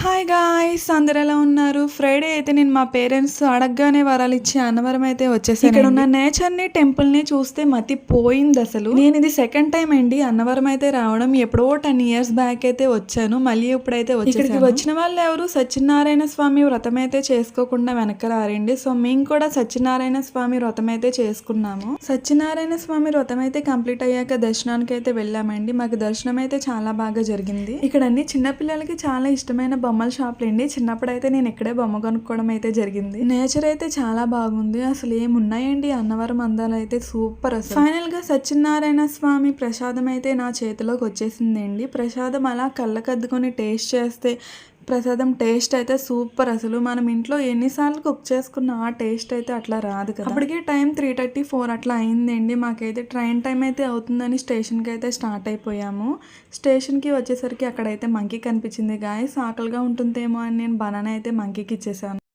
Hi guys! అందరూ ఎలా ఉన్నారు? ఫ్రైడే అయితే నేను మా పేరెంట్స్ అడగగానే వరాలిచ్చి అన్నవరం అయితే వచ్చేసాను. ఇక్కడ ఉన్న నేచర్‌ని, టెంపుల్‌ని చూస్తే మతి పోయిందసలు. నేను ఇది సెకండ్ టైం అండి అన్నవరం అయితే రావడం. ఎప్పుడో 10 ఇయర్స్ బ్యాక్ అయితే వచ్చాను. మళ్ళీ ఇప్పుడైతే వచ్చేసాను. ఇక్కడికి వచ్చిన వాళ్ళు ఎవరు సత్యనారాయణ స్వామి వ్రతం అయితే చేసుకోకుండా వెనక్కి రారండి. సో మేము కూడా సత్యనారాయణ స్వామి వ్రతం అయితే చేసుకున్నాము. సత్యనారాయణ స్వామి వ్రతం అయితే కంప్లీట్ అయ్యాక దర్శనానికి అయితే వెళ్ళామండి. మాకు దర్శనం అయితే చాలా బాగా జరిగింది. ఇక్కడ అన్ని చిన్నపిల్లలకి చాలా ఇష్టమైన బొమ్మల షాప్లు అండి. చిన్నప్పుడు అయితే నేను ఇక్కడే బొమ్మ కొనుక్కోవడం అయితే జరిగింది. నేచర్ అయితే చాలా బాగుంది. అసలు ఏమున్నాయండి అన్నవరం అందాలు అయితే సూపర్. అసలు ఫైనల్ గా సత్యనారాయణ స్వామి ప్రసాదం అయితే నా చేతిలోకి వచ్చేసిందండి. ప్రసాదం అలా కళ్ళకద్దుకొని టేస్ట్ చేస్తే ప్రసాదం టేస్ట్ అయితే సూపర్. అసలు మనం ఇంట్లో ఎన్నిసార్లు కుక్ చేసుకున్న ఆ టేస్ట్ అయితే అట్లా రాదు కదా. అప్పటికే టైం 3:34 అట్లా అయిందండి. మాకైతే ట్రైన్ టైం అయితే అవుతుందని స్టేషన్కి అయితే స్టార్ట్ అయిపోయాము. స్టేషన్కి వచ్చేసరికి అక్కడైతే మంకీ కనిపించింది. గాయస్ ఆకలిగా ఉంటుందేమో అని నేను బనానా అయితే మంకీకి ఇచ్చేసాను.